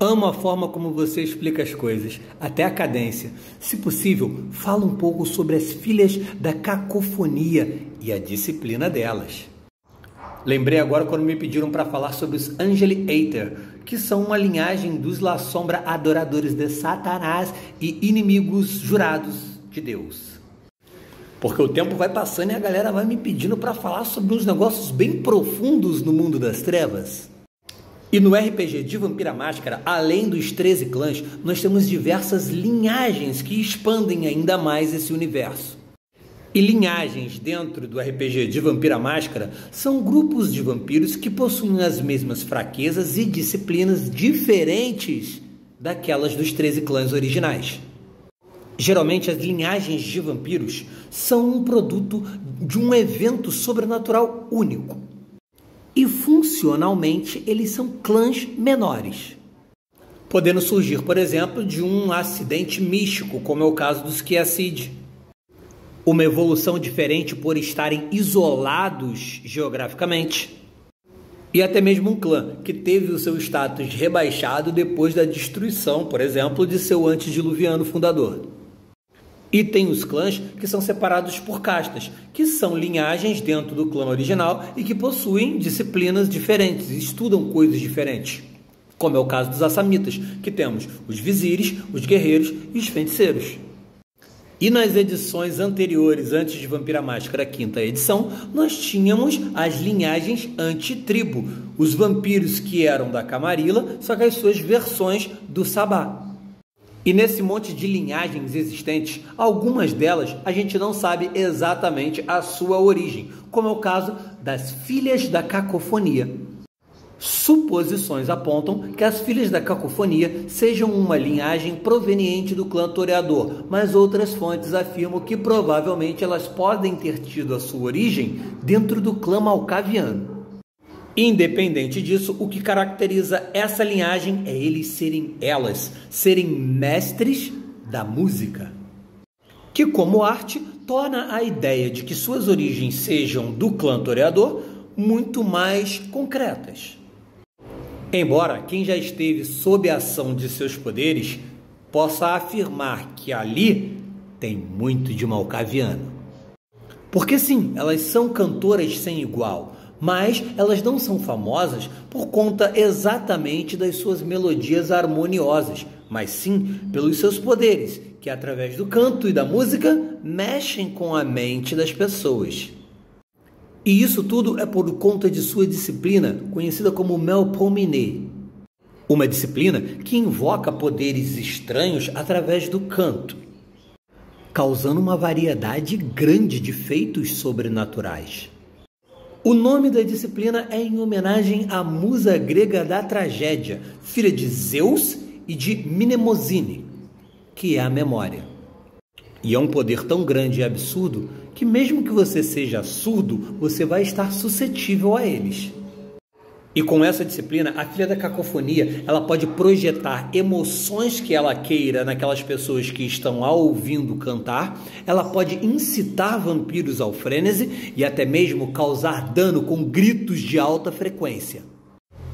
Amo a forma como você explica as coisas, até a cadência. Se possível, fala um pouco sobre as filhas da cacofonia e a disciplina delas. Lembrei agora quando me pediram para falar sobre os Angeli Aether, que são uma linhagem dos La Sombra adoradores de Satanás e inimigos jurados de Deus. Porque o tempo vai passando e a galera vai me pedindo para falar sobre uns negócios bem profundos no mundo das trevas. E no RPG de Vampira Máscara, além dos 13 clãs, nós temos diversas linhagens que expandem ainda mais esse universo. E linhagens dentro do RPG de Vampira Máscara são grupos de vampiros que possuem as mesmas fraquezas e disciplinas diferentes daquelas dos 13 clãs originais. Geralmente as linhagens de vampiros são um produto de um evento sobrenatural único. E funcionalmente eles são clãs menores, podendo surgir, por exemplo, de um acidente místico, como é o caso dos Qiacid. Uma evolução diferente por estarem isolados geograficamente. E até mesmo um clã que teve o seu status rebaixado depois da destruição, por exemplo, de seu antediluviano fundador. E tem os clãs que são separados por castas, que são linhagens dentro do clã original e que possuem disciplinas diferentes, estudam coisas diferentes. Como é o caso dos Assamitas, que temos os vizires, os guerreiros e os feiticeiros. E nas edições anteriores, antes de Vampira Máscara, a 5ª edição, nós tínhamos as linhagens anti-tribo, os vampiros que eram da Camarilla, só que as suas versões do Sabá. E nesse monte de linhagens existentes, algumas delas a gente não sabe exatamente a sua origem, como é o caso das Filhas da Cacofonia. Suposições apontam que as Filhas da Cacofonia sejam uma linhagem proveniente do clã Toreador, mas outras fontes afirmam que provavelmente elas podem ter tido a sua origem dentro do clã Malkaviano. Independente disso, o que caracteriza essa linhagem é eles serem mestres da música, que como arte torna a ideia de que suas origens sejam do clã Toreador muito mais concretas. Embora quem já esteve sob a ação de seus poderes possa afirmar que ali tem muito de Malkaviano. Porque sim, elas são cantoras sem igual, mas elas não são famosas por conta exatamente das suas melodias harmoniosas, mas sim pelos seus poderes, que através do canto e da música mexem com a mente das pessoas. E isso tudo é por conta de sua disciplina, conhecida como Melpomene, uma disciplina que invoca poderes estranhos através do canto, causando uma variedade grande de feitos sobrenaturais. O nome da disciplina é em homenagem à musa grega da tragédia, filha de Zeus e de Mnemosine, que é a memória. E é um poder tão grande e absurdo que mesmo que você seja surdo, você vai estar suscetível a eles. E com essa disciplina, a Filha da Cacofonia, ela pode projetar emoções que ela queira naquelas pessoas que estão a ouvindo cantar, ela pode incitar vampiros ao frênese e até mesmo causar dano com gritos de alta frequência.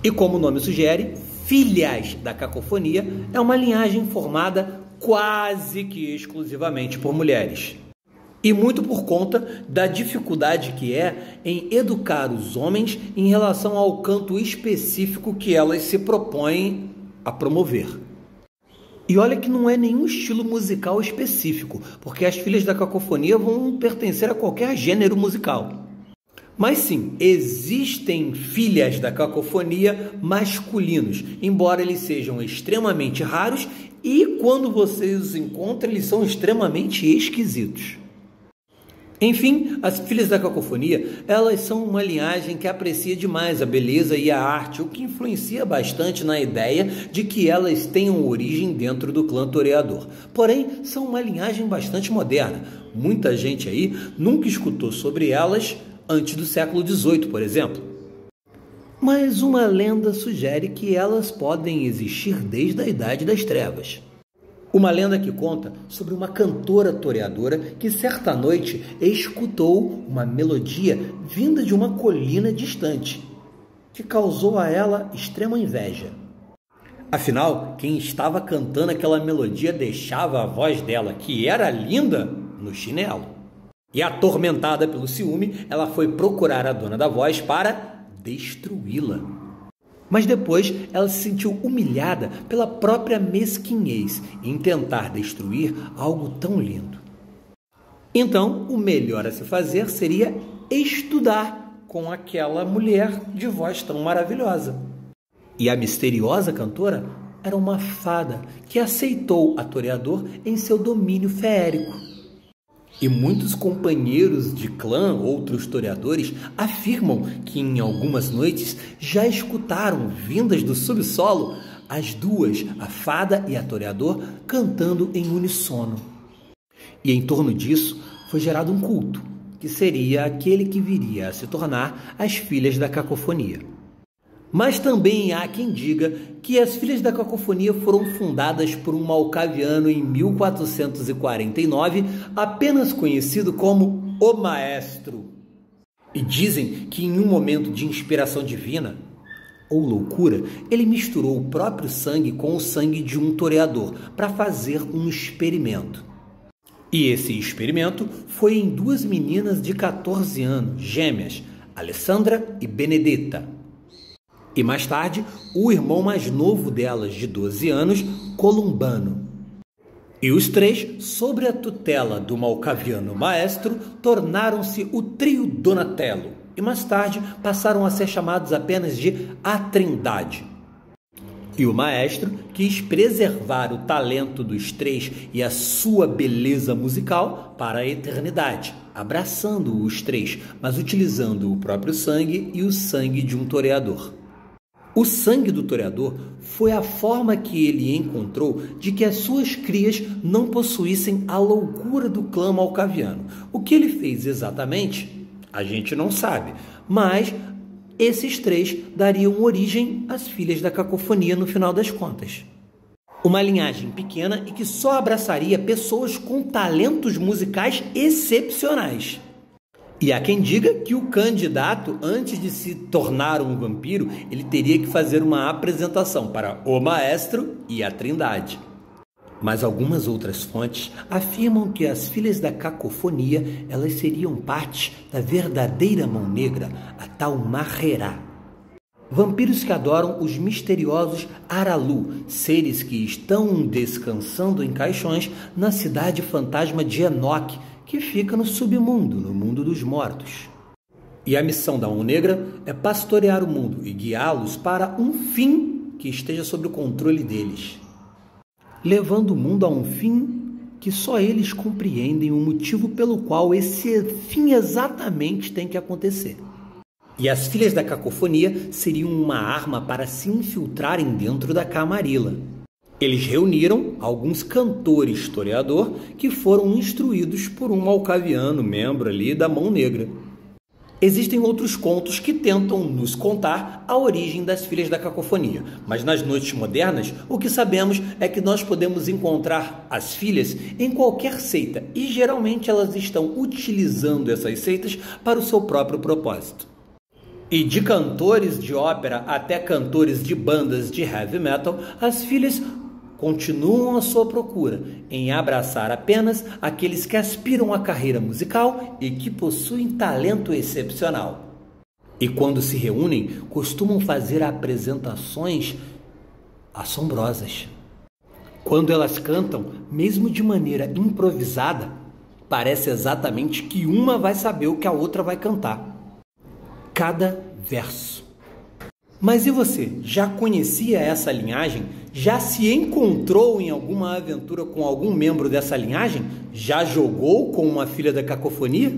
E como o nome sugere, Filhas da Cacofonia é uma linhagem formada quase que exclusivamente por mulheres. E muito por conta da dificuldade que é em educar os homens em relação ao canto específico que elas se propõem a promover. E olha que não é nenhum estilo musical específico, porque as Filhas da Cacofonia vão pertencer a qualquer gênero musical. Mas sim, existem Filhas da Cacofonia masculinos, embora eles sejam extremamente raros e quando você os encontra, eles são extremamente esquisitos. Enfim, as Filhas da Cacofonia, elas são uma linhagem que aprecia demais a beleza e a arte, o que influencia bastante na ideia de que elas tenham origem dentro do clã Toreador. Porém, são uma linhagem bastante moderna. Muita gente aí nunca escutou sobre elas antes do século XVIII, por exemplo. Mas uma lenda sugere que elas podem existir desde a Idade das Trevas. Uma lenda que conta sobre uma cantora toreadora que certa noite escutou uma melodia vinda de uma colina distante, que causou a ela extrema inveja. Afinal, quem estava cantando aquela melodia deixava a voz dela, que era linda, no chinelo. E atormentada pelo ciúme, ela foi procurar a dona da voz para destruí-la. Mas depois ela se sentiu humilhada pela própria mesquinhez em tentar destruir algo tão lindo. Então, o melhor a se fazer seria estudar com aquela mulher de voz tão maravilhosa. E a misteriosa cantora era uma fada que aceitou a Toreador em seu domínio feérico. E muitos companheiros de clã, outros toreadores, afirmam que em algumas noites já escutaram, vindas do subsolo, as duas, a fada e a Toreador, cantando em unissono. E em torno disso foi gerado um culto, que seria aquele que viria a se tornar as Filhas da Cacofonia. Mas também há quem diga que as Filhas da Cacofonia foram fundadas por um malcaviano em 1449, apenas conhecido como o Maestro. E dizem que em um momento de inspiração divina, ou loucura, ele misturou o próprio sangue com o sangue de um toreador para fazer um experimento. E esse experimento foi em duas meninas de 14 anos, gêmeas, Alessandra e Benedetta. E mais tarde, o irmão mais novo delas, de 12 anos, Columbano. E os três, sob a tutela do malcaviano Maestro, tornaram-se o trio Donatello. E mais tarde passaram a ser chamados apenas de a Trindade. E o Maestro quis preservar o talento dos três e a sua beleza musical para a eternidade, abraçando os três, mas utilizando o próprio sangue e o sangue de um toreador. O sangue do toreador foi a forma que ele encontrou de que as suas crias não possuíssem a loucura do clã malcaviano. O que ele fez exatamente, a gente não sabe, mas esses três dariam origem às Filhas da Cacofonia no final das contas. Uma linhagem pequena e que só abraçaria pessoas com talentos musicais excepcionais. E há quem diga que o candidato, antes de se tornar um vampiro, ele teria que fazer uma apresentação para o Maestro e a Trindade. Mas algumas outras fontes afirmam que as Filhas da Cacofonia, elas seriam parte da verdadeira Mão Negra, a tal Marrerá. Vampiros que adoram os misteriosos Aralu, seres que estão descansando em caixões na cidade fantasma de Enoch, que fica no submundo, no mundo dos mortos. E a missão da Mão Negra é pastorear o mundo e guiá-los para um fim que esteja sob o controle deles, levando o mundo a um fim que só eles compreendem o motivo pelo qual esse fim exatamente tem que acontecer. E as Filhas da Cacofonia seriam uma arma para se infiltrarem dentro da Camarilla. Eles reuniram alguns cantores toreador que foram instruídos por um malcaviano, membro ali da Mão Negra. Existem outros contos que tentam nos contar a origem das Filhas da Cacofonia, mas nas noites modernas o que sabemos é que nós podemos encontrar as filhas em qualquer seita e geralmente elas estão utilizando essas seitas para o seu próprio propósito. E de cantores de ópera até cantores de bandas de heavy metal, as filhas continuam a sua procura em abraçar apenas aqueles que aspiram à carreira musical e que possuem talento excepcional. E quando se reúnem, costumam fazer apresentações assombrosas. Quando elas cantam, mesmo de maneira improvisada, parece exatamente que uma vai saber o que a outra vai cantar. Cada verso. Mas e você? Já conhecia essa linhagem? Já se encontrou em alguma aventura com algum membro dessa linhagem? Já jogou com uma Filha da Cacofonia?